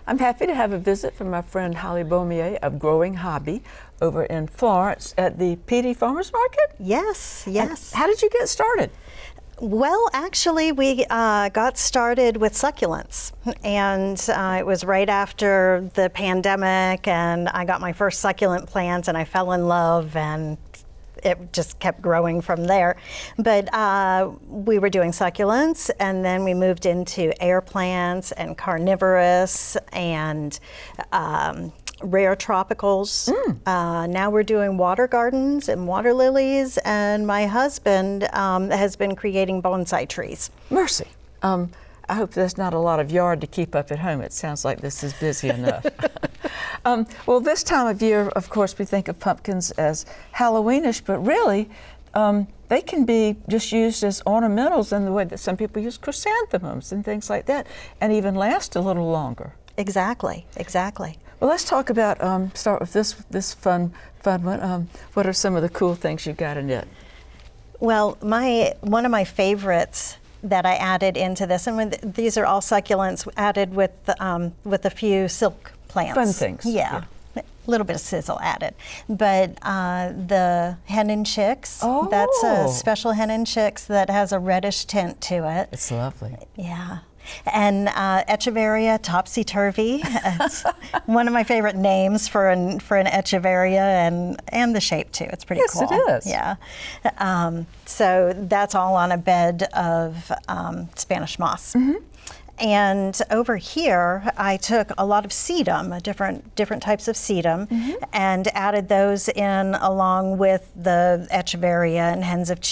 I'm happy to have a visit from my friend Holly Beaumier of Growing Hobby over in Florence at the PD Farmers Market. Yes, yes. And how did you get started? Well, actually, we got started with succulents, and it was right after the pandemic, and I got my first succulent plants, and I fell in love, and it just kept growing from there. But we were doing succulents, and then we moved into air plants and carnivorous and rare tropicals. Now we're doing water gardens and water lilies, and my husband has been creating bonsai trees. Mercy. I hope there's not a lot of yard to keep up at home. It sounds like this is busy enough. Well, this time of year, of course, we think of pumpkins as Halloweenish, but really, they can be just used as ornamentals in the way that some people use chrysanthemums and things like that, and even last a little longer. Exactly, exactly. Well, let's talk about, start with this fun one. What are some of the cool things you got in it? Well, one of my favorites that I added into this, and these are all succulents added with a few silk plants. Fun things. Yeah. A little bit of sizzle added. But the hen and chicks, that's a special hen and chicks that has a reddish tint to it. It's lovely. Yeah. And Echeveria topsy-turvy. It's one of my favorite names for an Echeveria, and the shape too. It's pretty cool. Yes, it is. Yeah. So that's all on a bed of Spanish moss. And over here, I took a lot of sedum, different types of sedum, and added those in along with the Echeveria and hens and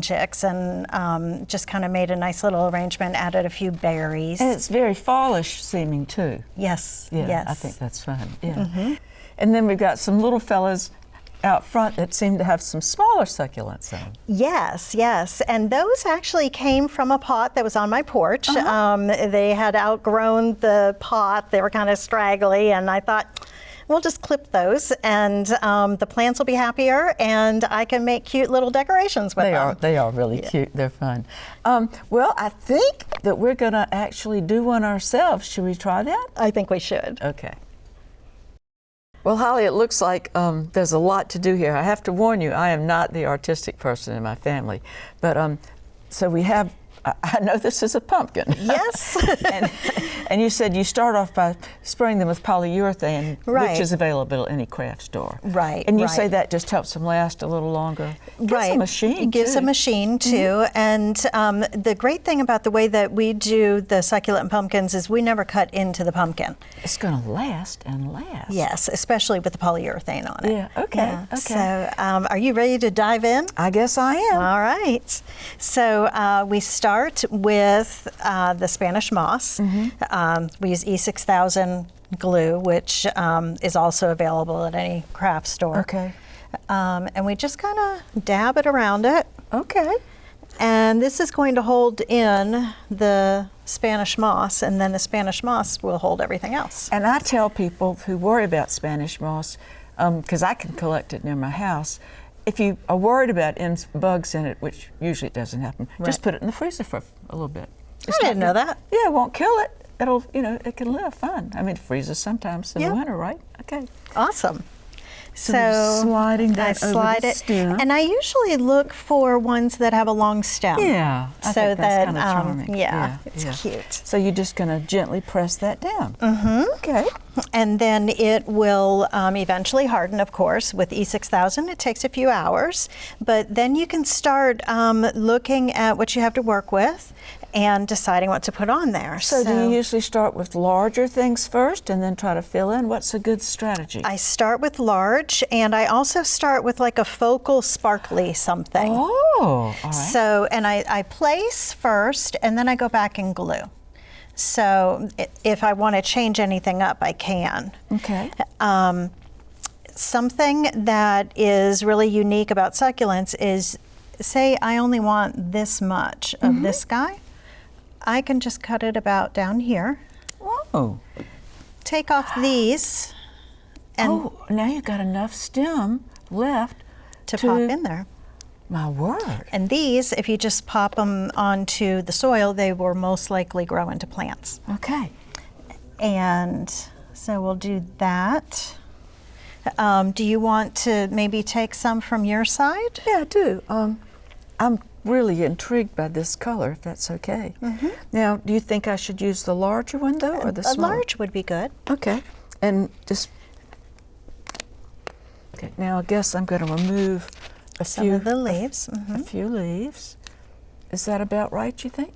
chicks, and just kind of made a nice little arrangement. Added a few berries. And it's very fallish seeming too. Yes. Yeah, yes. I think that's fun. Yeah. And then we've got some little fellas out front that seem to have some smaller succulents in. Yes, yes, and those actually came from a pot that was on my porch. They had outgrown the pot. They were kind of straggly, and I thought, we'll just clip those, and the plants will be happier, and I can make cute little decorations with them. They are really cute. They're fun. Well, I think that we're going to actually do one ourselves. Should we try that? I think we should. Okay. Well, Holly, it looks like there's a lot to do here. I have to warn you, I am not the artistic person in my family. But so we have, I know this is a pumpkin. Yes. and you said you start off by spraying them with polyurethane, right, which is available at any craft store. Right. And you say that just helps them last a little longer. Right. Gives a machine, It gives a machine too. And the great thing about the way that we do the succulent pumpkins is we never cut into the pumpkin. It's going to last and last. Yes, especially with the polyurethane on it. Yeah, okay. Yeah. Okay. So are you ready to dive in? I guess I am. All right. So we start with the Spanish moss. We use E6000 glue, which is also available at any craft store. Okay. And we just kind of dab it around it. Okay. And this is going to hold in the Spanish moss, and then the Spanish moss will hold everything else. And I tell people who worry about Spanish moss, because I can collect it near my house, if you are worried about bugs in it, which usually it doesn't happen, just put it in the freezer for a little bit. I didn't know that. Yeah, it won't kill it. It'll, it can live fine. I mean, it freezes sometimes in the winter, right? Okay. Awesome. So sliding that I slide over the it, stem. and I usually look for ones that have a long stem. Yeah, I think that's kind of charming. Yeah, it's cute. So you're just going to gently press that down. Okay. And then it will eventually harden, of course. With E6000, it takes a few hours, but then you can start looking at what you have to work with and deciding what to put on there. So do you usually start with larger things first and then try to fill in? What's a good strategy? I start with large, and I also start with like a focal sparkly something. Oh, all right. So, and I place first, and then I go back and glue. So if I want to change anything up, I can. Okay. Something that is really unique about succulents is, say I only want this much of this guy, I can just cut it about down here. Oh. Take off these. And now you've got enough stem left to pop in there. My word. And these, if you just pop them onto the soil, they will most likely grow into plants. Okay. And so we'll do that. Do you want to maybe take some from your side? Yeah, I do. I'm really intrigued by this color, if that's okay. Now, do you think I should use the larger one, though, or the A smaller? large would be good. Okay. And just... Okay, now I guess I'm going to remove Some of the leaves. a few leaves. Is that about right, you think?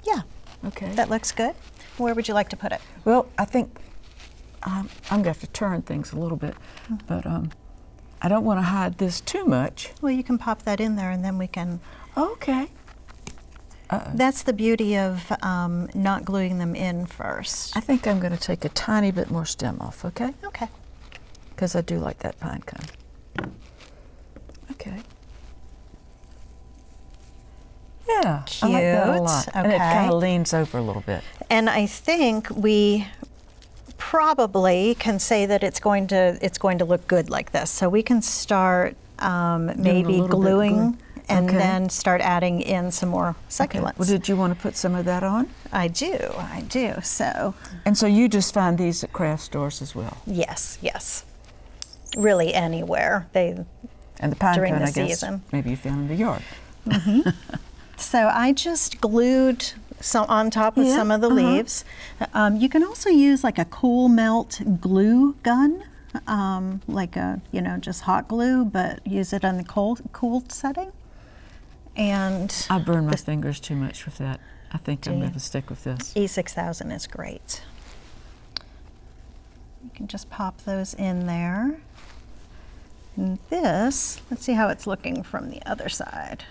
Yeah, Okay. that looks good. Where would you like to put it? Well, I think I'm going to have to turn things a little bit, but I don't want to hide this too much. Well, you can pop that in there and then we can... Okay. That's the beauty of not gluing them in first. I think I'm going to take a tiny bit more stem off, okay? Okay. Because I do like that pine cone. Okay. Yeah, I like that a Cute. lot. And it Okay. kind of leans over a little bit. And I think we probably can say that it's going to look good like this. So we can start maybe little bit gluing glue. and Okay. then start adding in some more succulents. Well, did you want to put some of that on? I do. So And so you just find these at craft stores as well? yes. Really anywhere. And the pine During cone, the I guess, season. maybe you found in the yard. So I just glued some on top of Yeah, some of the leaves. You can also use like a cool melt glue gun, like a just hot glue, but use it on the cooled setting. And I burn my fingers too much with that. I think I'm you? going to stick with this. E6000 is great. You can just pop those in there. And this, let's see how it's looking from the other side.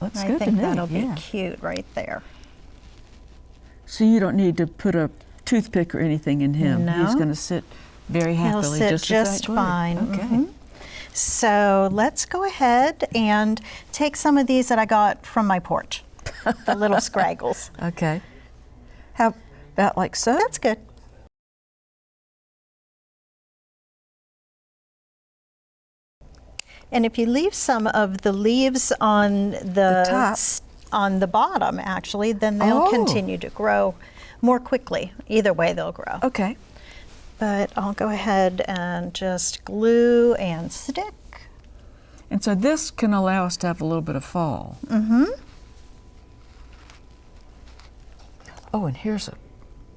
Looks I good think to me. that'll yeah. be cute right there. So you don't need to put a toothpick or anything in him. No. He's going to sit very He'll happily. sit just just with that glue. fine. Okay. So let's go ahead and take some of these that I got from my porch, the little scraggles. Okay. How about like so? That's good. And if you leave some of the leaves on the top. on the bottom, actually, then they'll Oh. continue to grow more quickly. Either way, they'll grow. Okay. But I'll go ahead and just glue and stick. And so this can allow us to have a little bit of fall. Oh, and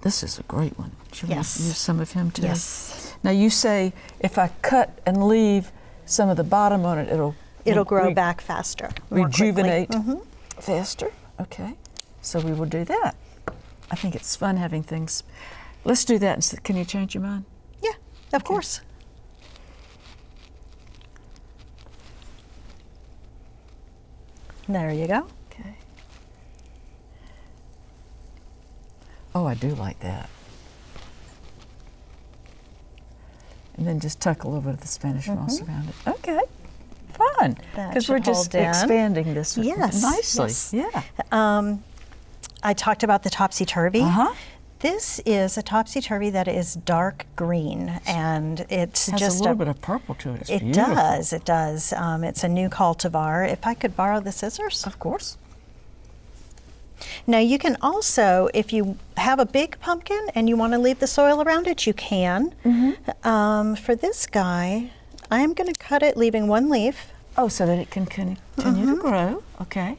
this is a great one. Should Yes. we use some of him too? Yes. Now you say if I cut and leave some of the bottom on it, It'll grow back faster. more rejuvenate quickly. faster. Okay, so we will do that. I think it's fun having things. Let's do that. Can you change your mind? Yeah, of course. There you go. Okay. Oh, I do like that. And then just tuck a little bit of the Spanish moss around it. Okay, fun. That Because we're should just hold in. expanding this Yes, nicely. yes. Yeah. I talked about the topsy-turvy. Uh-huh. This is a topsy-turvy that is dark green, and it's Has just a little bit of purple to it. It's It beautiful. does. It does. It's a new cultivar. If I could borrow the scissors. Of course. Now you can also, if you have a big pumpkin and you want to leave the soil around it, you can. For this guy, I am going to cut it, leaving one leaf. Oh, so that it can continue to grow. Okay.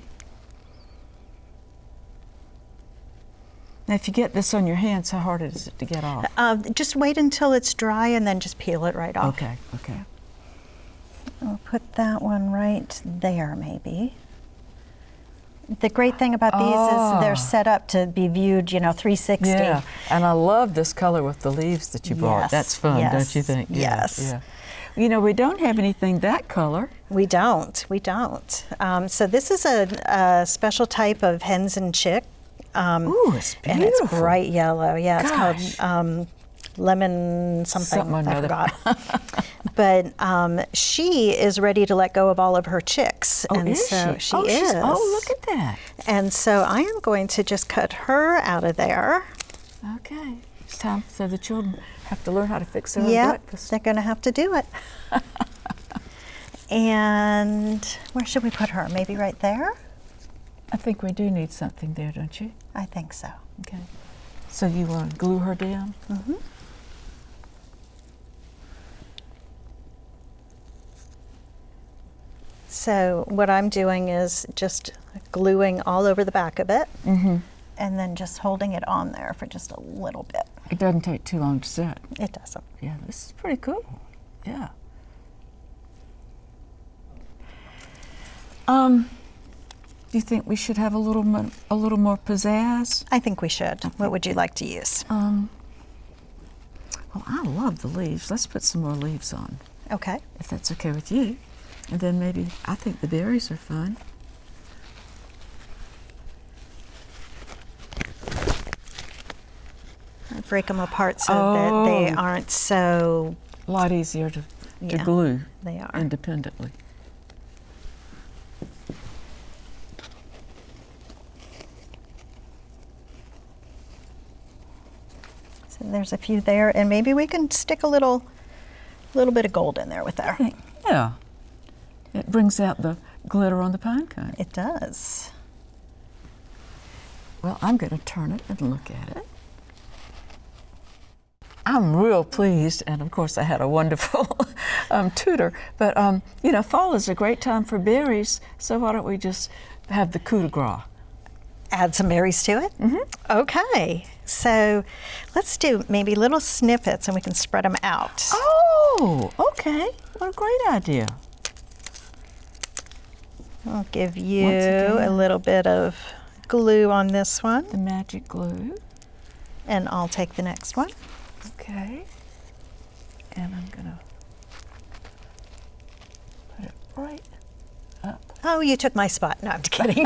Now, if you get this on your hands, how hard is it to get off? Just wait until it's dry and then just peel it right off. Okay, okay. I'll put that one right there, maybe. The great thing about these is they're set up to be viewed, 360. Yeah, and I love this color with the leaves that you brought. Yes, That's fun, yes, don't you think? Yeah, yes. Yeah. We don't have anything that color. We don't. So this is a special type of hens and chick. Ooh, it's beautiful. And it's bright yellow. Yeah, Gosh. it's called lemon something. Something or I another. forgot. But she is ready to let go of all of her chicks. Oh, and is so she? is. Oh, look at that. And so I am going to just cut her out of there. Okay. It's time so the children have to learn how to fix their own Yep, breakfast. they're going to have to do it. And where should we put her? Maybe right there? I think we do need something there, don't you? I think so. Okay. So you want to glue her down? Mm-hmm. So what I'm doing is just gluing all over the back of it, Mm-hmm. and then just holding it on there for just a little bit. It doesn't take too long to set. It doesn't. Yeah, this is pretty cool. Yeah. Do you think we should have a little more pizzazz? I think we should. What would you like to use? Well, I love the leaves. Let's put some more leaves on, Okay. if that's okay with you. And then maybe, I think the berries are fun. I break them apart so that they aren't so. A lot easier to Yeah, glue they are. independently. So there's a few there, and maybe we can stick a little bit of gold in there with there. Yeah. It brings out the glitter on the pine cone. It does. Well, I'm going to turn it and look at it. I'm real pleased, and of course I had a wonderful tutor, but you know, fall is a great time for berries, so why don't we just have the coup de grace? Add some berries to it? Mm-hmm. Okay. So let's do maybe little snippets and we can spread them out. Oh, okay. What a great idea. I'll give you Once again, a little bit of glue on this one, the magic glue. and I'll take the next one. Okay. And I'm going to put it right up. Oh, you took my spot. No, I'm just kidding.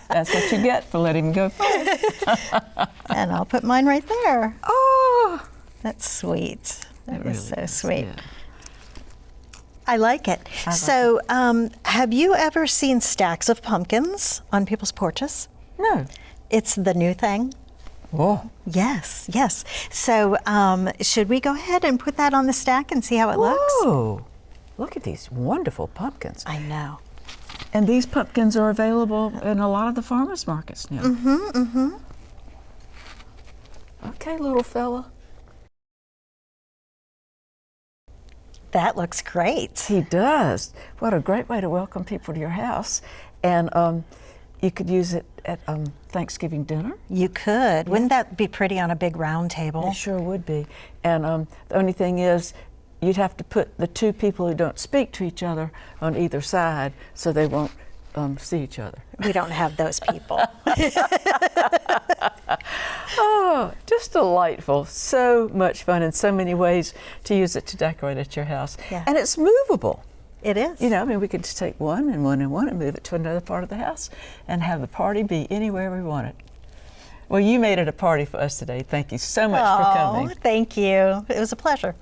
That's what you get for letting him go first. And I'll put mine right there. Oh, That's sweet. That it is really so is, sweet. yeah. I like it. I like So, have you ever seen stacks of pumpkins on people's porches? No. It's the new thing. Whoa. Yes, yes. So, should we go ahead and put that on the stack and see how it looks? Whoa. Look at these wonderful pumpkins. I know. And these pumpkins are available in a lot of the farmers markets now. Mm-hmm, mm-hmm. Okay, little fella. That looks great. He does. What a great way to welcome people to your house. And you could use it at Thanksgiving dinner. You could. Wouldn't that be pretty on a big round table? It sure would be. And the only thing is, you'd have to put the two people who don't speak to each other on either side so they won't see each other. We don't have those people. Oh, just delightful. So much fun and so many ways to use it to decorate at your house. Yeah. And it's movable. It is. You know, I mean, we could just take one and one and one and move it to another part of the house and have the party be anywhere we want it. Well, you made it a party for us today. Thank you so much for coming. Thank you. It was a pleasure.